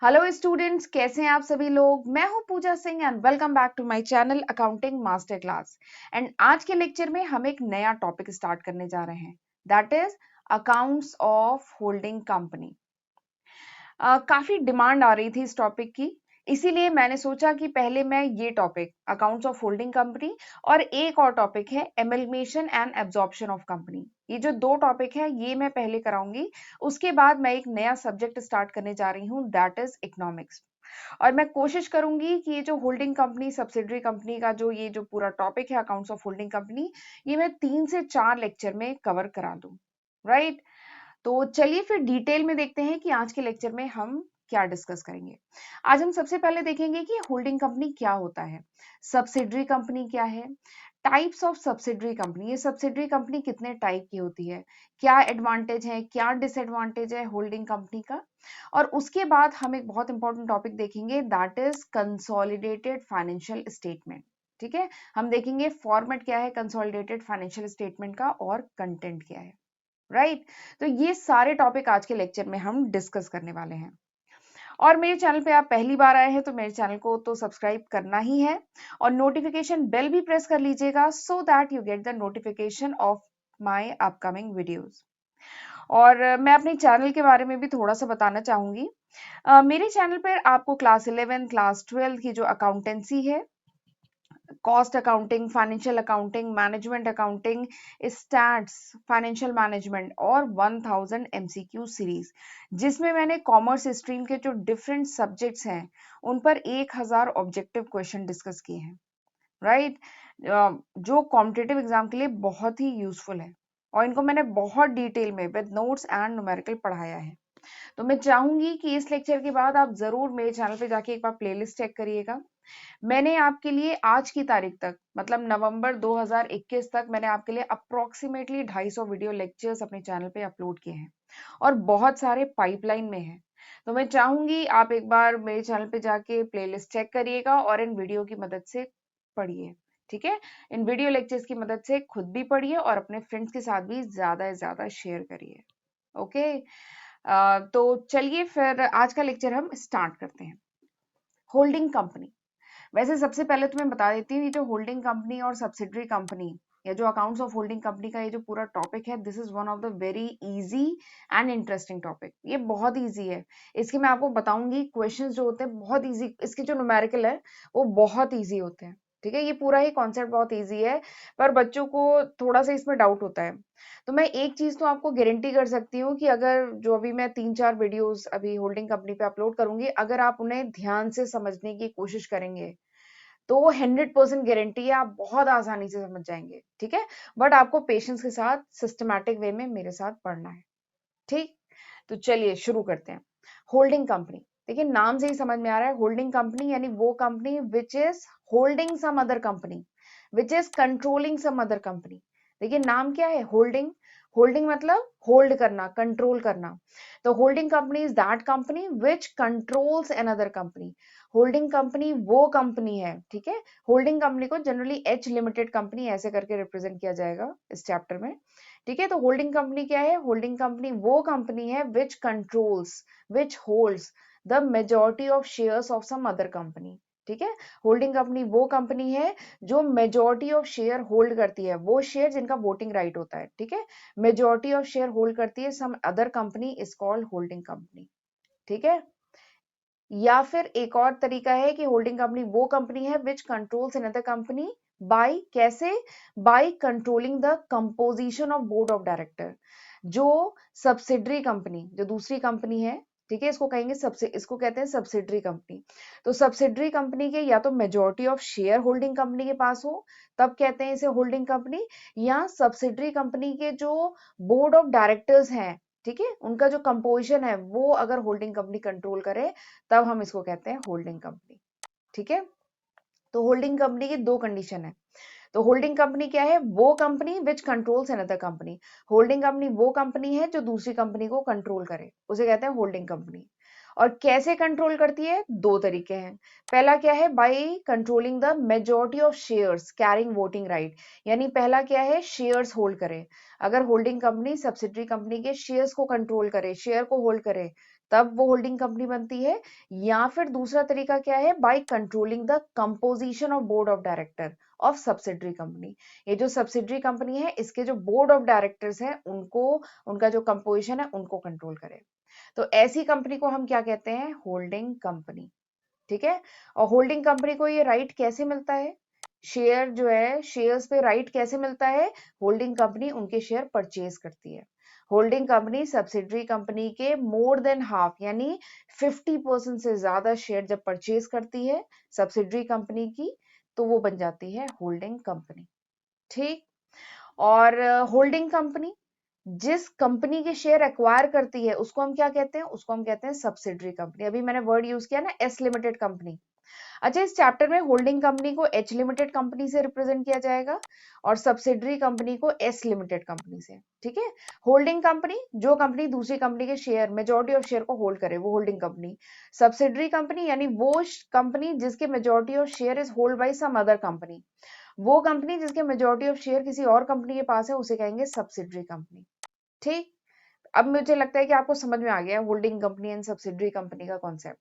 Hello students, कैसे हैं आप सभी लोग। मैं हूं Pooja Singh and welcome back to my channel accounting master class. And आज के लेक्चर में हम एक नया टॉपिक स्टार्ट करने जा रहे हैं, that is accounts of holding company. काफी डिमांड आ रही थी इस टॉपिक की, इसीलिए मैंने सोचा कि पहले मैं ये topic accounts of holding company और एक और टॉपिक है एमलमेशन एंड एब्जॉर्प्शन ऑफ कंपनी, ये जो दो टॉपिक है ये मैं पहले कराऊंगी। उसके बाद मैं एक नया सब्जेक्ट स्टार्ट करने जा रही हूँ, दैट इज इकोनॉमिक्स। और मैं कोशिश करूंगी कि ये जो होल्डिंग कंपनी सब्सिडरी कंपनी का जो ये जो पूरा टॉपिक है अकाउंट्स ऑफ होल्डिंग कंपनी, ये मैं 3 से 4 लेक्चर में कवर करा दूं, राइट। तो चलिए फिर डिटेल में देखते हैं कि आज के लेक्चर में हम क्या डिस्कस करेंगे। आज हम सबसे पहले देखेंगे कि होल्डिंग कंपनी क्या होता है, सब्सिडरी कंपनी क्या है, टाइप्स ऑफ सब्सिडरी कंपनी, ये सब्सिडरी कंपनी कितने टाइप की होती है, क्या एडवांटेज है क्या डिसएडवांटेज है होल्डिंग कंपनी का। और उसके बाद हम एक बहुत इंपॉर्टेंट टॉपिक देखेंगे, that is consolidated financial statement. ठीक है, हम देखेंगे फॉर्मेट क्या है कंसोलिडेटेड फाइनेंशियल स्टेटमेंट का और कंटेंट क्या है, राइट। तो ये सारे टॉपिक आज के लेक्चर में हम डिस्कस करने वाले हैं। और मेरे चैनल पे आप पहली बार आए हैं तो मेरे चैनल को तो सब्सक्राइब करना ही है और नोटिफिकेशन बेल भी प्रेस कर लीजिएगा, so that you get the notification of my upcoming videos. और मैं अपने चैनल के बारे में भी थोड़ा सा बताना चाहूंगी। मेरे चैनल पर आपको क्लास 11 क्लास 12 की जो अकाउंटेंसी है, cost accounting, financial accounting, management accounting, stats, financial management और 1000 एमसीक्यू सीरीज, जिसमें मैंने कॉमर्स स्ट्रीम के जो डिफरेंट सब्जेक्ट्स हैं उन पर 1000 ऑब्जेक्टिव क्वेश्चन डिस्कस किए हैं, राइट। जो कॉम्पिटिटिव एग्जाम के लिए बहुत ही यूजफुल है और इनको मैंने बहुत डिटेल में विद नोट्स एंड न्यूमेरिकल पढ़ाया है। तो मैं चाहूंगी कि इस लेक्चर के बाद आप जरूर मेरे चैनल पे जाके एक बार प्लेलिस्ट चेक करिएगा। मैंने आपके लिए आज की तारीख तक मतलब नवंबर 2021 तक मैंने आपके लिए अप्रोक्सीमेटली 250 वीडियो लेक्चर्स अपने चैनल पे अपलोड किए हैं और बहुत सारे पाइपलाइन में हैं। तो मैं चाहूंगी आप एक बार मेरे चैनल पे जाके प्लेलिस्ट चेक करिएगा और इन वीडियो की मदद से पढ़िए। ठीक है, इन वीडियो लेक्चर्स की मदद से खुद भी पढ़िए और अपने फ्रेंड्स के साथ भी ज्यादा से ज्यादा शेयर करिए। ओके, तो चलिए फिर आज का लेक्चर हम स्टार्ट करते हैं। होल्डिंग कंपनी, वैसे सबसे पहले तो मैं बता देती हूँ, ये जो होल्डिंग कंपनी और सब्सिडरी कंपनी या जो अकाउंट्स ऑफ होल्डिंग कंपनी का ये जो पूरा टॉपिक है, this is one of the very easy and interesting topic. ये बहुत इजी है, इसके मैं आपको बताऊंगी क्वेश्चंस जो होते हैं बहुत इजी, इसके जो न्यूमेरिकल है वो बहुत इजी होते हैं। ठीक है, ये पूरा ही कॉन्सेप्ट बहुत इजी है, पर बच्चों को थोड़ा सा इसमें डाउट होता है। तो मैं एक चीज तो आपको गारंटी कर सकती हूँ कि अगर जो अभी मैं 3-4 वीडियोस अभी होल्डिंग कंपनी पे अपलोड करूंगी, अगर आप उन्हें ध्यान से समझने की कोशिश करेंगे तो 100% गारंटी है आप बहुत आसानी से समझ जाएंगे। ठीक है, बट आपको पेशेंस के साथ सिस्टमैटिक वे में मेरे साथ पढ़ना है। ठीक, तो चलिए शुरू करते हैं। होल्डिंग कंपनी, देखिए नाम से ही समझ में आ रहा है, होल्डिंग कंपनी यानी वो company which is holding some other company, which is controlling some other company. देखिए नाम क्या है, होल्डिंग। होल्डिंग मतलब होल्ड करना, कंट्रोल करना। तो holding company is that company which controls another company. Holding company वो कंपनी है, ठीक है। होल्डिंग कंपनी को जनरली एच लिमिटेड कंपनी ऐसे करके रिप्रेजेंट किया जाएगा इस चैप्टर में। ठीक है, तो होल्डिंग कंपनी क्या है, होल्डिंग कंपनी वो कंपनी है which controls, which holds the majority of shares of some other company. ठीक है, होल्डिंग कंपनी वो कंपनी है जो मेजॉरिटी ऑफ शेयर होल्ड करती है, वो शेयर जिनका वोटिंग राइट होता है। ठीक है, मेजॉरिटी ऑफ शेयर होल्ड करती है some other company is called holding company. ठीक है, या फिर एक और तरीका है कि होल्डिंग कंपनी वो कंपनी है which controls another company by, कैसे, by controlling the composition of board of director. जो सब्सिडरी कंपनी, जो दूसरी कंपनी है, ठीक है, इसको कहेंगे इसको कहते हैं सब्सिडरी कंपनी। तो सब्सिडरी कंपनी के या तो majority of share holding company के पास हो, तब कहते हैं इसे होल्डिंग कंपनी, या सब्सिडरी कंपनी के जो बोर्ड ऑफ डायरेक्टर्स हैं, ठीक है, उनका जो कंपोजिशन है वो अगर होल्डिंग कंपनी कंट्रोल करे, तब हम इसको कहते हैं होल्डिंग कंपनी। ठीक है, तो होल्डिंग कंपनी की दो कंडीशन है। तो होल्डिंग कंपनी क्या है, वो company which controls another company. Holding company वो कंपनी है जो दूसरी कंपनी को कंट्रोल करे, उसे कहते हैं होल्डिंग कंपनी। और कैसे कंट्रोल करती है, दो तरीके हैं। पहला क्या है, bye controlling the majority of shares carrying voting right, यानी पहला क्या है, शेयर्स होल्ड करे। अगर होल्डिंग कंपनी सब्सिडरी कंपनी के शेयर्स को कंट्रोल करे, शेयर को होल्ड करे, तब वो होल्डिंग कंपनी बनती है। या फिर दूसरा तरीका क्या है, bye controlling the composition of board of director of subsidiary company. ये जो सब्सिडरी कंपनी है इसके जो बोर्ड ऑफ डायरेक्टर्स हैं उनको, उनका जो कंपोजिशन है उनको कंट्रोल करे। तो ऐसी कंपनी को हम क्या कहते हैं, होल्डिंग कंपनी। ठीक है। और होल्डिंग कंपनी को ये राइट कैसे मिलता है, शेयर जो है, शेयर्स पे राइट कैसे मिलता है, होल्डिंग कंपनी उनके शेयर परचेज करती है। होल्डिंग कंपनी सब्सिडरी कंपनी के मोर देन हाफ यानी 50% से ज्यादा शेयर जब परचेज करती है सब्सिडरी कंपनी की, तो वो बन जाती है होल्डिंग कंपनी। ठीक। और होल्डिंग कंपनी जिस कंपनी के शेयर एक्वायर करती है उसको हम क्या कहते हैं, उसको हम कहते हैं सब्सिडरी कंपनी। अभी मैंने वर्ड यूज किया ना, एस लिमिटेड कंपनी। अच्छा, इस चैप्टर में होल्डिंग कंपनी को एच लिमिटेड कंपनी से रिप्रेजेंट किया जाएगा और सब्सिडरी कंपनी को एस लिमिटेड कंपनी से। ठीक है। होल्डिंग कंपनी जो कंपनी दूसरी कंपनी के शेयर, मेजॉरिटी ऑफ शेयर को होल्ड करे, वो होल्डिंग कंपनी। सब्सिडरी कंपनी यानी वो कंपनी जिसके majority of share is hold by some other company, वो कंपनी जिसके मेजॉरिटी ऑफ शेयर किसी और कंपनी के पास है उसे कहेंगे सब्सिडरी कंपनी। ठीक। अब मुझे लगता है कि आपको समझ में आ गया holding company and subsidiary company का कॉन्सेप्ट।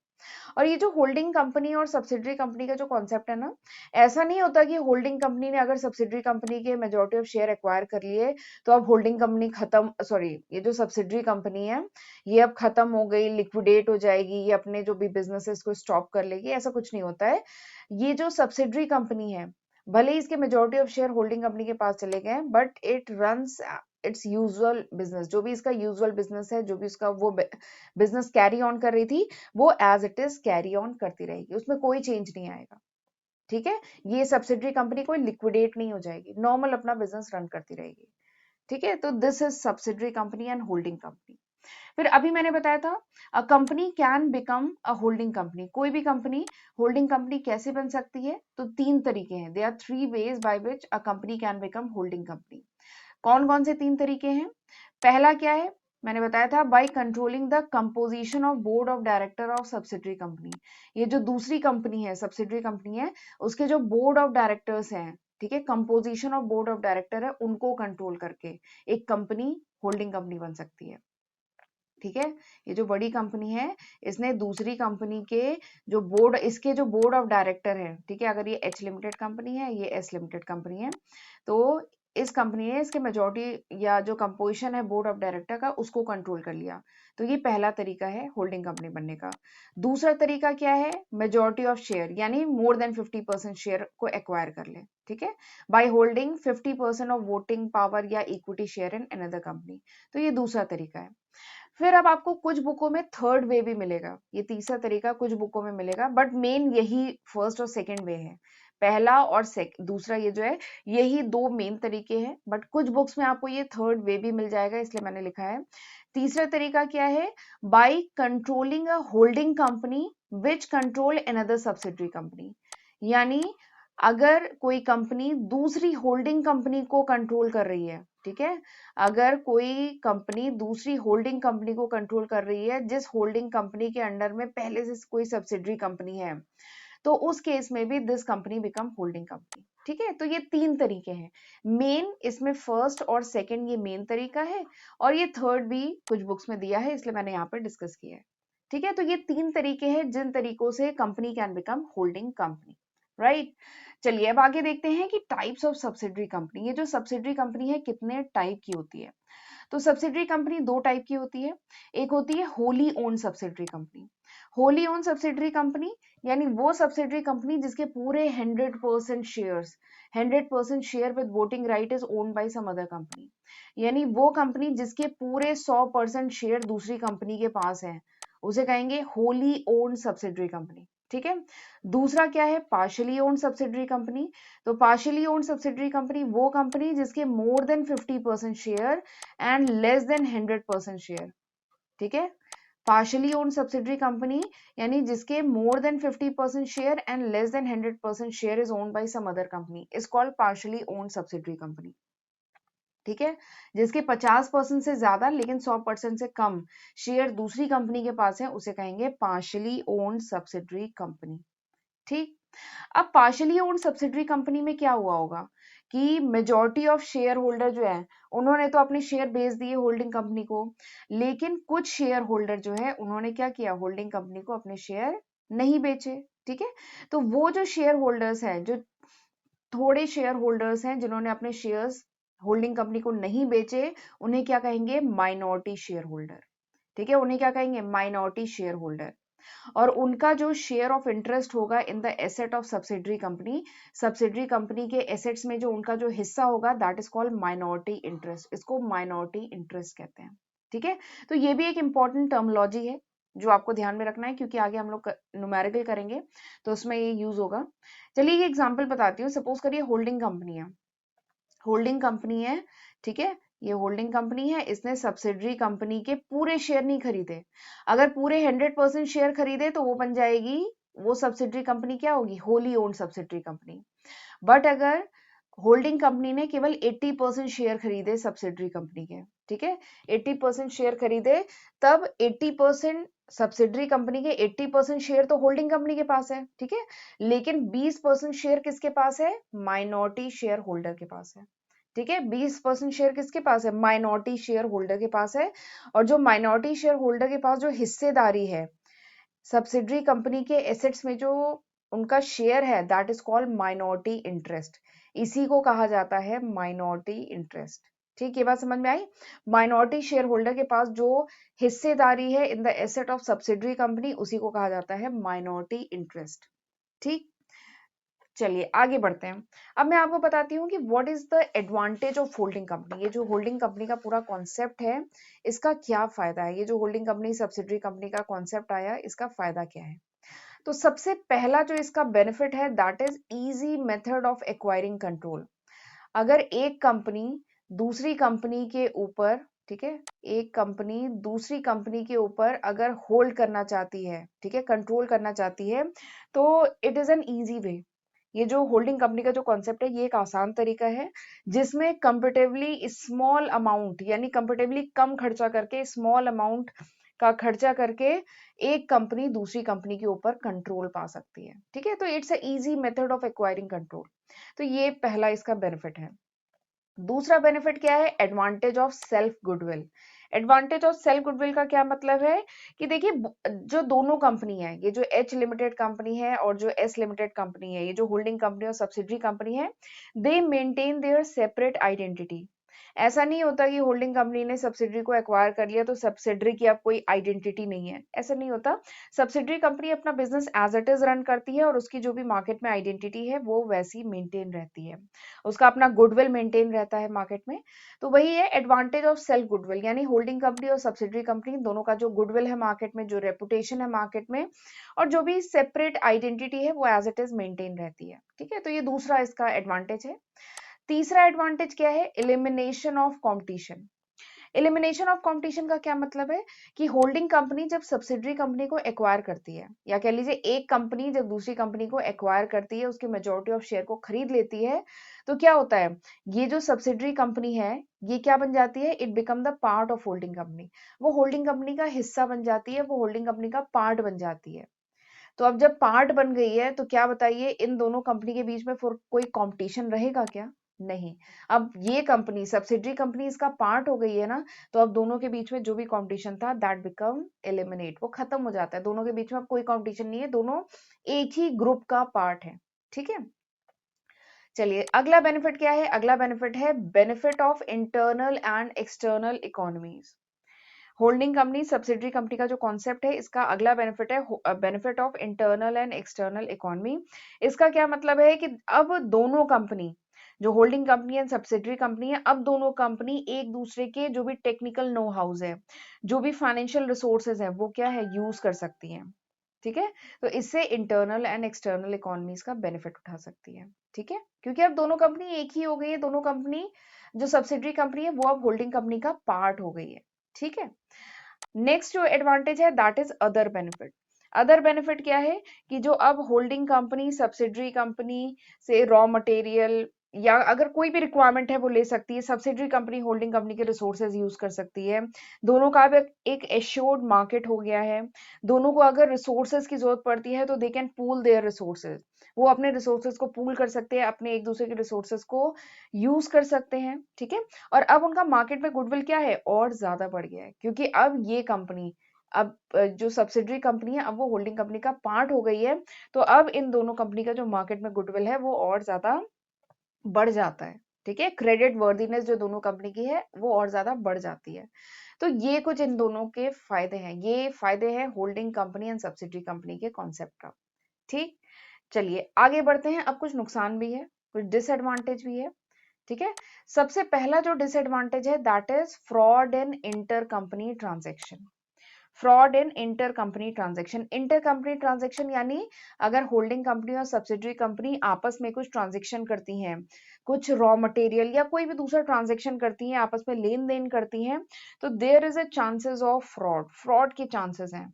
और ये जो होल्डिंग कंपनी और सब्सिडरी कंपनी का जो कॉन्सेप्ट है ना, ऐसा नहीं होता कि होल्डिंग कंपनी ने अगर सब्सिडरी कंपनी के मेजॉरिटी ऑफ शेयर एक्वायर कर लिए तो अब होल्डिंग कंपनी खत्म, सॉरी, ये जो सब्सिडरी कंपनी है ये अब खत्म हो गई, लिक्विडेट हो जाएगी, ये अपने जो भी बिजनेसेस को स्टॉप कर लेगी, ऐसा कुछ नहीं होता है। ये जो सब्सिडरी कंपनी है, भले ही इसके majority of share holding company के पास चले गए, but it runs it's usual business. जो भी इसका यूजुअल बिजनेस है, जो भी उसका वो बिजनेस कैरी ऑन कर रही थी, वो as it is carry on करती रहेगी, उसमें कोई चेंज नहीं आएगा। ठीक है। ये सब्सिडरी कंपनी कोई लिक्विडेट नहीं हो जाएगी, नॉर्मल अपना बिजनेस रन करती रहेगी। ठीक है। तो this is subsidiary company and holding company. फिर अभी मैंने बताया था अ company can become a holding company. कोई भी कंपनी होल्डिंग कंपनी कैसे बन सकती है, तो तीन तरीके हैं। They are three ways by which a company can become holding company. कौन कौन से तीन तरीके हैं? पहला क्या है, मैंने बताया था bye controlling the composition of board of director of subsidiary company. ये जो दूसरी कंपनी है, सब्सिडरी कंपनी है, उसके जो बोर्ड ऑफ डायरेक्टर्स हैं, ठीक है, composition of board of director है, उनको कंट्रोल करके एक कंपनी होल्डिंग कंपनी बन सकती है। ठीक है। ये जो बड़ी कंपनी है, इसने दूसरी कंपनी के जो बोर्ड, इसके जो बोर्ड ऑफ डायरेक्टर है, ठीक है, अगर ये एच लिमिटेड कंपनी है, ये एस लिमिटेड कंपनी है, तो इस कंपनी ने इसके मेजॉरिटी या जो कंपोजिशन है बोर्ड ऑफ डायरेक्टर का, उसको कंट्रोल कर लिया। तो ये पहला तरीका है होल्डिंग कंपनी बनने का। दूसरा तरीका क्या है, मेजॉरिटी ऑफ शेयर यानी मोर देन 50% शेयर को एक्वायर कर ले। ठीक है। By holding 50% of voting power या equity share in another company. तो ये दूसरा तरीका है। फिर अब आपको कुछ बुकों में थर्ड वे भी मिलेगा, ये तीसरा तरीका कुछ बुकों में मिलेगा, बट मेन यही फर्स्ट और सेकंड वे है। पहला और दूसरा ये जो है, यही दो मेन तरीके हैं, बट कुछ बुक्स में आपको ये थर्ड वे भी मिल जाएगा, इसलिए मैंने लिखा है। तीसरा तरीका क्या है, by controlling a holding company which control another subsidiary company. यानी अगर कोई कंपनी दूसरी होल्डिंग कंपनी को कंट्रोल कर रही है, ठीक है, अगर कोई कंपनी दूसरी होल्डिंग कंपनी को कंट्रोल कर रही है, जिस होल्डिंग कंपनी के अंडर में पहले से कोई सब्सिडरी कंपनी है, तो उस केस में भी this company become holding company. ठीक है। तो ये तीन तरीके हैं मेन, इसमें फर्स्ट और सेकंड ये मेन तरीका है, और ये थर्ड भी कुछ बुक्स में दिया है, इसलिए मैंने यहाँ पर डिस्कस किया है। ठीक है। तो ये तीन तरीके हैं जिन तरीकों से company can become holding company, right. चलिए अब आगे देखते हैं कि टाइप्स ऑफ सब्सिडरी कंपनी। ये जो सब्सिडरी कंपनी है कितने टाइप की होती है, तो सब्सिडरी कंपनी दो टाइप की होती है। एक होती है wholly own subsidiary company. Wholly own subsidiary company यानी वो सब्सिडरी कंपनी जिसके पूरे 100% shares, 100% share with voting right is owned by some other company. यानी वो कंपनी जिसके पूरे 100% शेयर दूसरी कंपनी के पास है, उसे कहेंगे होली ओन सब्सिडरी कंपनी। ठीक है। दूसरा क्या है, पार्शली ओन सब्सिडरी कंपनी। तो पार्शली ओन सब्सिडरी कंपनी वो कंपनी जिसके more than 50% share and less than 100% share. ठीक है। पार्शली ओन सब्सिडरी कंपनी यानी जिसके more than 50% share and less than 100% share is owned by some other company is called partially own subsidiary company. ठीक है। जिसके 50% से ज्यादा लेकिन 100% से कम शेयर दूसरी कंपनी के पास है, उसे कहेंगे पार्शली ओन्ड सब्सिडरी कंपनी। ठीक। अब पार्शली ओन्ड सब्सिडरी कंपनी में क्या हुआ होगा कि मेजॉरिटी ऑफ शेयर होल्डर जो है उन्होंने तो अपने शेयर बेच दिए होल्डिंग कंपनी को, लेकिन कुछ शेयर होल्डर जो है उन्होंने क्या किया, होल्डिंग कंपनी को अपने शेयर नहीं बेचे। ठीक है, तो वो जो शेयर होल्डर्स हैं, जो थोड़े शेयर होल्डर्स हैं जिन्होंने अपने शेयर्स होल्डिंग कंपनी को नहीं बेचे, उन्हें क्या कहेंगे, माइनॉरिटी शेयर होल्डर। ठीक है, उन्हें क्या कहेंगे, माइनॉरिटी शेयर होल्डर। और उनका जो शेयर ऑफ इंटरेस्ट होगा in the asset of subsidiary company के एसेट्स में जो उनका जो हिस्सा होगा, that is called minority interest. इसको माइनॉरिटी इंटरेस्ट कहते हैं। ठीक है, तो ये भी एक इंपॉर्टेंट टर्मिनोलॉजी है जो आपको ध्यान में रखना है, क्योंकि आगे हम लोग न्यूमेरिकल करेंगे तो उसमें ये यूज होगा। चलिए ये एग्जांपल बताती हूँ। सपोज करिए होल्डिंग कंपनी है, होल्डिंग कंपनी है, ठीक है, ये होल्डिंग कंपनी है, इसने सब्सिडरी कंपनी के पूरे शेयर नहीं खरीदे। अगर पूरे 100% शेयर खरीदे तो वो बन जाएगी, वो सब्सिडरी कंपनी क्या होगी, wholly owned subsidiary company. But अगर होल्डिंग कंपनी ने केवल 80% शेयर खरीदे सब्सिडरी कंपनी के, ठीक है, 80% शेयर खरीदे, तब 80% सब्सिडरी कंपनी के 80% शेयर तो होल्डिंग कंपनी के पास है, ठीक है, लेकिन 20% शेयर किसके पास है, माइनॉरिटी शेयर होल्डर के पास है। ठीक है, 20% शेयर किसके पास है, माइनॉरिटी शेयर होल्डर के पास है। और जो माइनॉरिटी शेयर होल्डर के पास जो हिस्सेदारी है सब्सिडरी कंपनी के एसेट्स में, जो उनका शेयर है, that is called minority interest. इसी को कहा जाता है माइनॉरिटी इंटरेस्ट। ठीक, ये बात समझ में आई। माइनॉरिटी शेयर होल्डर के पास जो हिस्सेदारी है in the asset of subsidiary company, उसी को कहा जाता है माइनॉरिटी इंटरेस्ट। ठीक, चलिए आगे बढ़ते हैं। अब मैं आपको बताती हूँ कि what is the advantage of holding company. ये जो होल्डिंग कंपनी का पूरा कॉन्सेप्ट है, इसका क्या फायदा है, ये जो होल्डिंग कंपनी सब्सिडरी कंपनी का कॉन्सेप्ट आया, इसका फायदा क्या है। तो सबसे पहला जो इसका बेनिफिट है, that is easy method of acquiring control. अगर एक कंपनी दूसरी कंपनी के ऊपर, ठीक है, एक कंपनी दूसरी कंपनी के ऊपर अगर होल्ड करना चाहती है, ठीक है, कंट्रोल करना चाहती है, तो it is an easy way. ये जो होल्डिंग कंपनी का जो कॉन्सेप्ट है, ये एक आसान तरीका है जिसमें कंपेरेटिवली स्मॉल अमाउंट, यानी कंपेरेटिवली कम खर्चा करके, स्मॉल अमाउंट का खर्चा करके एक कंपनी दूसरी कंपनी के ऊपर कंट्रोल पा सकती है। ठीक है, तो it's a easy method of acquiring control. तो ये पहला इसका बेनिफिट है। दूसरा बेनिफिट क्या है, advantage of self goodwill. Advantage of self goodwill का क्या मतलब है कि देखिए, जो दोनों कंपनी है, ये जो एच लिमिटेड कंपनी है और जो एस लिमिटेड कंपनी है, ये जो होल्डिंग कंपनी और सब्सिडरी कंपनी है, दे मेंटेन देयर सेपरेट आइडेंटिटी। ऐसा नहीं होता कि होल्डिंग कंपनी ने सब्सिडरी को एक्वायर कर लिया तो सब्सिडरी की अब कोई आइडेंटिटी नहीं है, ऐसा नहीं होता। सब्सिडरी कंपनी अपना business as it is run करती है और उसकी जो भी मार्केट में आइडेंटिटी है वो वैसी मेंटेन रहती है, उसका अपना गुडविल मेंटेन रहता है मार्केट में। तो वही है एडवांटेज ऑफ सेल्फ गुडविल, यानी होल्डिंग कंपनी और सब्सिडरी कंपनी दोनों का जो गुडविल है मार्केट में, जो रेपुटेशन है मार्केट में, और जो भी सेपरेट आइडेंटिटी है, वो एज इट इज मेंटेन रहती है। ठीक है, तो ये दूसरा इसका एडवांटेज है। तीसरा एडवांटेज क्या है, elimination of competition. Elimination of competition का क्या मतलब है कि होल्डिंग कंपनी जब सब्सिडरी कंपनी को एक्वायर करती है, या कह लीजिए एक कंपनी जब दूसरी कंपनी को एक्वायर करती है, उसकी मेजॉरिटी ऑफ शेयर को खरीद लेती है, तो क्या होता है, ये जो सब्सिडरी कंपनी है, ये क्या बन जाती है, it become the part of holding company. वो होल्डिंग कंपनी का हिस्सा बन जाती है, वो होल्डिंग कंपनी का पार्ट बन जाती है। तो अब जब पार्ट बन गई है, तो क्या बताइए, इन दोनों कंपनी के बीच में फिर कोई कंपटीशन रहेगा क्या, नहीं। अब ये कंपनी सब्सिडरी कंपनी इसका पार्ट हो गई है ना, तो अब दोनों के बीच में जो भी कंपटीशन था, दैट बिकम एलिमिनेट, वो खत्म हो जाता है, दोनों के बीच में अब कोई कंपटीशन नहीं है, दोनों एक ही ग्रुप का पार्ट है। ठीक है, चलिए अगला बेनिफिट क्या है, अगला बेनिफिट है benefit of internal and external economies. Holding company subsidiary company का जो कॉन्सेप्ट है, इसका अगला बेनिफिट है benefit of internal and external economy. इसका क्या मतलब है कि अब दोनों कंपनी, जो holding company and subsidiary company है, अब दोनों कंपनी एक दूसरे के जो भी टेक्निकल नो हाउस है, जो भी फाइनेंशियल रिसोर्सेज है, वो क्या है, यूज कर सकती हैं। ठीक है, तो इससे इंटरनल एंड एक्सटर्नल इकोनॉमीज का बेनिफिट उठा सकती है। ठीक है, क्योंकि अब दोनों कंपनी एक ही हो गई है, दोनों कंपनी, जो सब्सिडरी कंपनी है वो अब होल्डिंग कंपनी का पार्ट हो गई है। ठीक है, नेक्स्ट जो एडवांटेज है, that is other benefit. Other benefit क्या है कि जो अब होल्डिंग कंपनी सब्सिडरी कंपनी से रॉ मटेरियल या अगर कोई भी रिक्वायरमेंट है वो ले सकती है। सब्सिडरी कंपनी होल्डिंग कंपनी के रिसोर्सेज यूज कर सकती है। दोनों का अब एक एश्योर्ड मार्केट हो गया है। दोनों को अगर रिसोर्सेज की जरूरत पड़ती है तो they can pool their resources, वो अपने रिसोर्सेज को पूल कर सकते हैं, अपने एक दूसरे के रिसोर्सेज को यूज कर सकते हैं। ठीक है, और अब उनका मार्केट में गुडविल क्या है, और ज्यादा बढ़ गया है, क्योंकि अब ये कंपनी, अब जो सब्सिडरी कंपनी है अब वो होल्डिंग कंपनी का पार्ट हो गई है। तो अब इन दोनों कंपनी का जो मार्केट में गुडविल है वो और ज्यादा बढ़ जाता है। ठीक है, क्रेडिट वर्दीनेस जो दोनों कंपनी की है वो और ज्यादा बढ़ जाती है। तो ये कुछ इन दोनों के फायदे हैं, ये फायदे हैं holding company and subsidiary company के कॉन्सेप्ट का। ठीक, चलिए आगे बढ़ते हैं। अब कुछ नुकसान भी है, कुछ डिसएडवांटेज भी है। ठीक है, सबसे पहला जो डिसएडवांटेज है that is fraud in inter company transaction. Fraud in inter company transaction. Inter company transaction यानी अगर होल्डिंग कंपनी और सब्सिडरी कंपनी आपस में कुछ ट्रांजेक्शन करती हैं, कुछ रॉ मटेरियल या कोई भी दूसरा ट्रांजेक्शन करती हैं, आपस में लेन देन करती हैं, तो there is a chances of fraud, fraud के चांसेस हैं।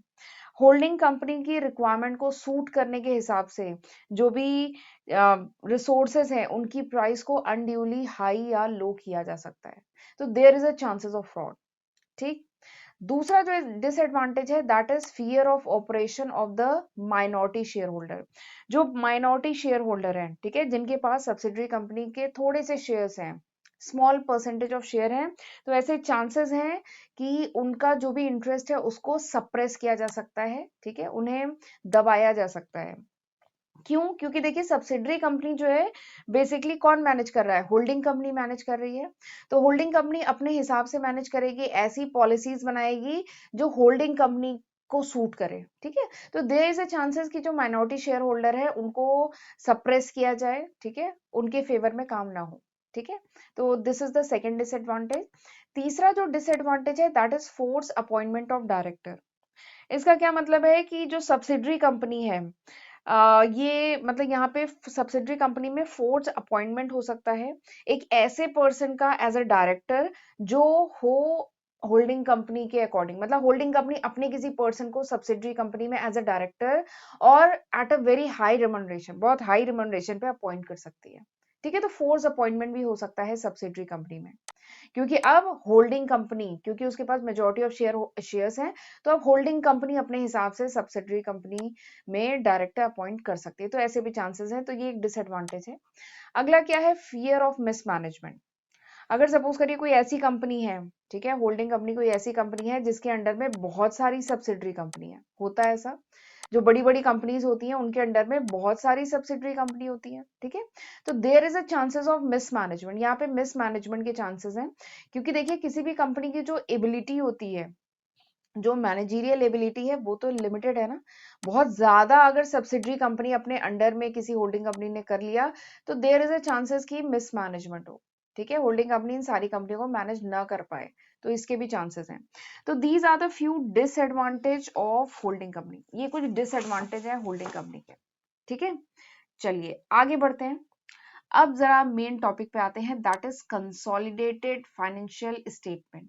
होल्डिंग कंपनी की रिक्वायरमेंट को सूट करने के हिसाब से जो भी रिसोर्सेज हैं उनकी प्राइस को अनड्यूली हाई या लो किया जा सकता है, तो there is a chances of fraud. ठीक, दूसरा जो डिसएडवांटेज है that is fear of operation of the minority share holder. जो माइनॉरिटी शेयर होल्डर हैं, ठीक है, जिनके पास सब्सिडरी कंपनी के थोड़े से शेयर्स हैं, स्मॉल परसेंटेज ऑफ शेयर हैं, तो ऐसे चांसेस हैं कि उनका जो भी इंटरेस्ट है उसको सप्रेस किया जा सकता है। ठीक है, उन्हें दबाया जा सकता है। क्यों? क्योंकि देखिए सब्सिडरी कंपनी जो है बेसिकली कौन मैनेज कर रहा है, होल्डिंग कंपनी मैनेज कर रही है। तो होल्डिंग कंपनी अपने हिसाब से मैनेज करेगी, ऐसी पॉलिसीज बनाएगी जो होल्डिंग कंपनी को सूट करे। ठीक है, तो देयर इज अ चांसेस कि जो माइनॉरिटी शेयर होल्डर है उनको सप्रेस किया जाए, ठीक है, उनके फेवर में काम ना हो। ठीक है, तो this is the second disadvantage. तीसरा जो डिसएडवांटेज है that is force appointment of director. इसका क्या मतलब है कि जो सब्सिडरी कंपनी है, ये मतलब यहाँ पे सब्सिडरी कंपनी में फोर्स अपॉइंटमेंट हो सकता है एक ऐसे पर्सन का एज अ डायरेक्टर जो हो होल्डिंग कंपनी के अकॉर्डिंग, मतलब होल्डिंग कंपनी अपने किसी पर्सन को सब्सिडरी कंपनी में एज अ डायरेक्टर और एट अ वेरी हाई रिमनरेशन, बहुत हाई रिमनरेशन पे अपॉइंट कर सकती है। ठीक है, तो फोर्स अपॉइंटमेंट भी हो सकता है सब्सिडरी कंपनी में, क्योंकि अब होल्डिंग कंपनी, क्योंकि उसके पास मेजॉरिटी ऑफ शेयर्स हैं, तो अब होल्डिंग कंपनी अपने हिसाब से सब्सिडरी कंपनी में डायरेक्टर अपॉइंट कर सकती है, तो ऐसे भी चांसेस हैं, तो ये एक डिसएडवांटेज है। अगला क्या है, फियर ऑफ मिसमैनेजमेंट। अगर सपोज करिए कोई ऐसी कंपनी है, ठीक है, होल्डिंग कंपनी कोई ऐसी कंपनी है जिसके अंडर में बहुत सारी सब्सिडरी कंपनी है, होता है ऐसा, जो बड़ी बड़ी कंपनीज होती हैं उनके अंडर में बहुत सारी सब्सिडरी कंपनी होती है। ठीक है, तो there is a chances of mismanagement, यहाँ पे मिसमैनेजमेंट के चांसेस हैं, क्योंकि देखिए किसी भी कंपनी की जो एबिलिटी होती है, जो मैनेजरियल एबिलिटी है वो तो लिमिटेड है ना। बहुत ज्यादा अगर सब्सिडरी कंपनी अपने अंडर में किसी होल्डिंग कंपनी ने कर लिया तो देयर इज अ चांसेस कि मिसमैनेजमेंट हो। ठीक है, होल्डिंग कंपनी इन सारी कंपनियों को मैनेज ना कर पाए, तो इसके भी चांसेस हैं। तो these are the few disadvantage of holding company, ये कुछ डिसएडवांटेज है होल्डिंग कंपनी के। ठीक है, चलिए आगे बढ़ते हैं। अब जरा मेन टॉपिक पे आते हैं that is consolidated financial statement.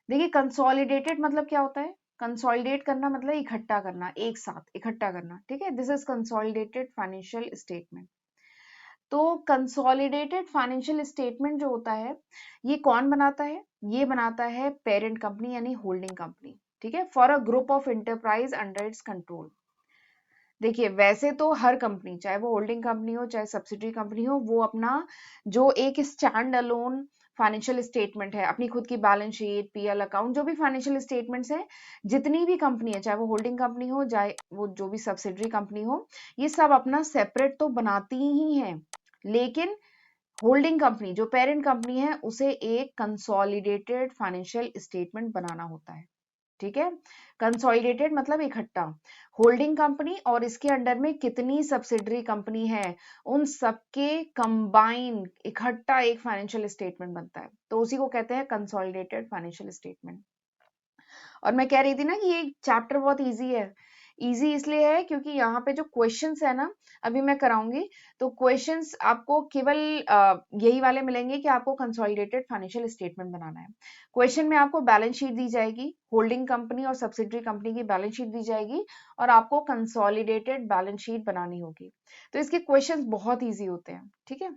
देखिए कंसोलिडेटेड मतलब क्या होता है, कंसोलिडेट करना मतलब इकट्ठा करना, एक साथ इकट्ठा करना। ठीक है, this is consolidated financial statement. तो कंसोलिडेटेड फाइनेंशियल स्टेटमेंट जो होता है ये कौन बनाता है, ये बनाता है पेरेंट कंपनी यानी होल्डिंग कंपनी। ठीक है, for a group of enterprise under its control. देखिए वैसे तो हर कंपनी, चाहे वो होल्डिंग कंपनी हो चाहे सब्सिडरी कंपनी हो, वो अपना जो एक स्टैंड अलोन फाइनेंशियल स्टेटमेंट है, अपनी खुद की बैलेंस शीट, पीएल अकाउंट, जो भी फाइनेंशियल स्टेटमेंट्स हैं, जितनी भी कंपनी है, चाहे वो होल्डिंग कंपनी हो चाहे वो जो भी सब्सिडरी कंपनी हो, ये सब अपना सेपरेट तो बनाती ही है। लेकिन होल्डिंग कंपनी जो पेरेंट कंपनी है उसे एक कंसोलिडेटेड फाइनेंशियल स्टेटमेंट बनाना होता है। ठीक है, कंसोलिडेटेड मतलब इकट्ठा, होल्डिंग कंपनी और इसके अंडर में कितनी सब्सिडरी कंपनी है उन सबके कंबाइन इकट्ठा एक फाइनेंशियल स्टेटमेंट बनता है, तो उसी को कहते हैं कंसोलिडेटेड फाइनेंशियल स्टेटमेंट। और मैं कह रही थी ना कि ये चैप्टर बहुत इजी है। इजी इसलिए है क्योंकि यहाँ पे जो क्वेश्चंस है ना, अभी मैं कराऊंगी, तो क्वेश्चंस आपको केवल यही वाले मिलेंगे कि आपको कंसोलिडेटेड फाइनेंशियल स्टेटमेंट बनाना है। क्वेश्चन में आपको बैलेंस शीट दी जाएगी, होल्डिंग कंपनी और सब्सिडरी कंपनी की बैलेंस शीट दी जाएगी और आपको कंसोलिडेटेड बैलेंस शीट बनानी होगी। तो इसके क्वेश्चंस बहुत ईजी होते हैं। ठीक है,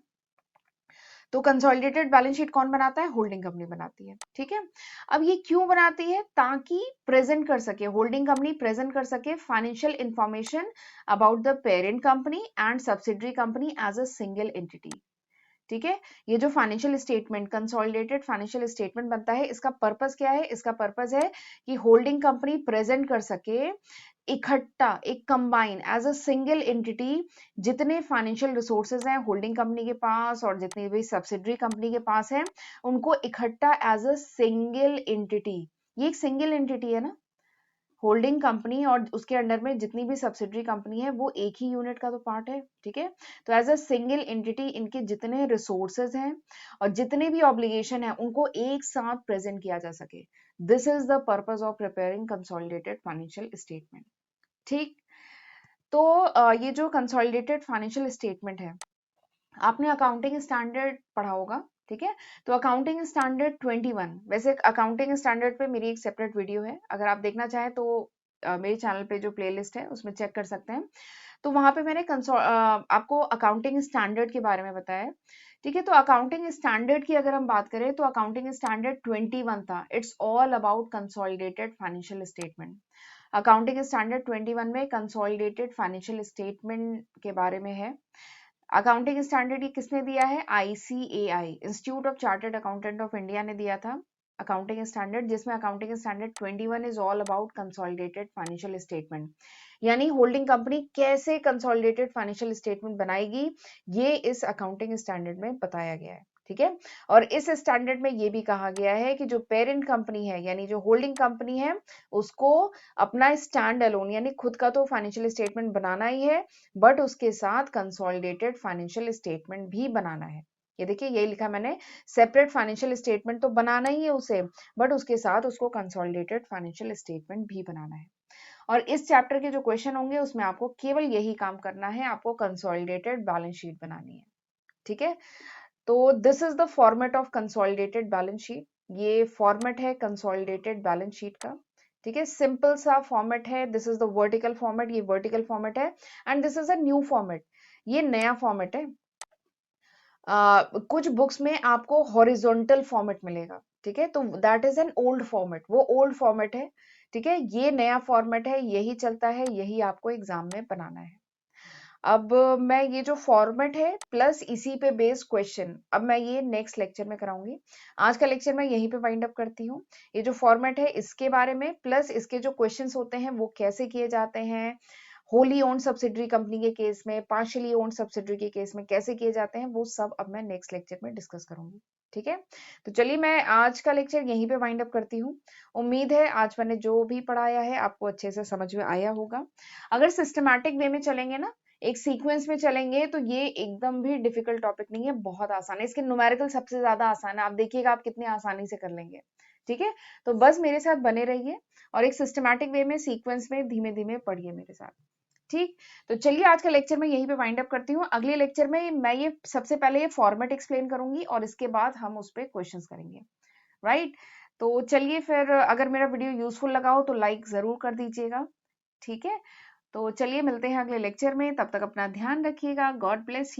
तो कंसोलिडेटेड बैलेंस शीट कौन बनाता है? होल्डिंग कंपनी बनाती है, ठीक है। अब ये क्यों बनाती है? ताकि प्रेजेंट कर सके, होल्डिंग कंपनी प्रेजेंट कर सके financial information about the parent company and subsidiary company as a single entity, ठीक है। ये जो financial statement, consolidated financial statement बनता है, इसका पर्पस क्या है? इसका पर्पस है कि होल्डिंग कंपनी प्रेजेंट कर सके इकट्ठा, एक combine as a single entity जितने फाइनेंशियल रिसोर्सेज हैं होल्डिंग कंपनी के पास और जितनी भी सब्सिडरी कंपनी के पास है, उनको इकट्ठा एज अ सिंगल एंटिटी। ये एक सिंगल एंटिटी है ना, होल्डिंग कंपनी और उसके अंडर में जितनी भी सब्सिडरी कंपनी है वो एक ही यूनिट का तो पार्ट है, ठीक है। तो एज अ सिंगल एंटिटी इनके जितने रिसोर्सेज हैं और जितने भी ऑब्लिगेशन है उनको एक साथ प्रेजेंट किया जा सके। This is the purpose of preparing consolidated financial statement, ठीक। तो ये जो कंसोलिडेटेड फाइनेंशियल स्टेटमेंट है, आपने अकाउंटिंग स्टैंडर्ड पढ़ा होगा, ठीक है। तो अकाउंटिंग स्टैंडर्ड 21, वैसे अकाउंटिंग स्टैंडर्ड पे मेरी एक सेपरेट वीडियो है, अगर आप देखना चाहें तो मेरे चैनल पे जो प्लेलिस्ट है उसमें चेक कर सकते हैं। तो वहां पे मैंने आपको अकाउंटिंग स्टैंडर्ड के बारे में बताया है, ठीक है। तो अकाउंटिंग स्टैंडर्ड की अगर हम बात करें तो अकाउंटिंग स्टैंडर्ड 21 था, it's all about consolidated financial statement. Accounting standard 21 में कंसोलिडेटेड फाइनेंशियल स्टेटमेंट के बारे में है। अकाउंटिंग स्टैंडर्ड ये किसने दिया है? ICAI, institute of chartered accountant of India ने दिया था अकाउंटिंग स्टैंडर्ड, जिसमें accounting standard 21 is all about consolidated financial statement, यानी होल्डिंग कंपनी कैसे कंसोलिडेटेड फाइनेंशियल स्टेटमेंट बनाएगी, ये इस अकाउंटिंग स्टैंडर्ड में बताया गया है, ठीक है। और इस स्टैंडर्ड में ये भी कहा गया है कि जो पेरेंट कंपनी है यानी जो होल्डिंग कंपनी है उसको अपना स्टैंड अलोन यानी खुद का तो फाइनेंशियल स्टेटमेंट बनाना ही है, बट उसके साथ कंसोलिडेटेड फाइनेंशियल स्टेटमेंट भी बनाना है। ये देखिए यही लिखा मैंने, सेपरेट फाइनेंशियल स्टेटमेंट तो बनाना ही है उसे, बट उसके साथ उसको कंसोलिडेटेड फाइनेंशियल स्टेटमेंट भी बनाना है। और इस चैप्टर के जो क्वेश्चन होंगे उसमें आपको केवल यही काम करना है, आपको कंसोलिडेटेड बैलेंस शीट बनानी है, ठीक है। तो this is the format of consolidated balance sheet, ये फॉर्मेट है कंसोलिडेटेड बैलेंस शीट का, ठीक है। सिंपल सा फॉर्मेट है, this is the vertical format, ये वर्टिकल फॉर्मेट है and this is a new format, ये नया फॉर्मेट है। कुछ बुक्स में आपको हॉरिजॉन्टल फॉर्मेट मिलेगा, ठीक है, तो that is an old format, वो ओल्ड फॉर्मेट है, ठीक है। ये नया फॉर्मेट है, यही चलता है, यही आपको एग्जाम में बनाना है। अब मैं ये जो फॉर्मेट है प्लस इसी पे बेस्ड क्वेश्चन, अब मैं ये नेक्स्ट लेक्चर में कराऊंगी। आज का लेक्चर मैं यहीं पे वाइंड अप करती हूँ। ये जो फॉर्मेट है इसके बारे में प्लस इसके जो क्वेश्चंस होते हैं वो कैसे किए जाते हैं, होली ओन्ड सब्सिडरी कंपनी के केस में, पार्शियली ओन्ड सब्सिडरी के केस में कैसे किए जाते हैं, वो सब अब मैं नेक्स्ट लेक्चर में डिस्कस करूंगी, ठीक है। तो चलिए मैं आज का लेक्चर यहीं पे वाइंड अप करती हूँ। उम्मीद है आज मैंने जो भी पढ़ाया है आपको अच्छे से समझ में आया होगा। अगर सिस्टमैटिक वे में चलेंगे ना, एक सीक्वेंस में चलेंगे तो ये एकदम भी डिफिकल्ट टॉपिक नहीं है, बहुत आसान है, इसके न्यूमेरिकल सबसे ज्यादा आसान है, आप देखिएगा आप कितनी आसानी से कर लेंगे, ठीक है। तो बस मेरे साथ बने रहिए और एक सिस्टमैटिक वे में सीक्वेंस में धीमे धीमे पढ़िए मेरे साथ, ठीक। तो चलिए आज का लेक्चर मैं यहीं पे वाइंड अप करती हूँ। अगले लेक्चर में मैं ये सबसे पहले ये फॉर्मेट एक्सप्लेन करूंगी और इसके बाद हम उस पर क्वेश्चंस करेंगे, राइट। तो चलिए फिर अगर मेरा वीडियो यूजफुल लगा हो तो लाइक जरूर कर दीजिएगा, ठीक है। तो चलिए मिलते हैं अगले लेक्चर में, तब तक अपना ध्यान रखिएगा, गॉड ब्लेस।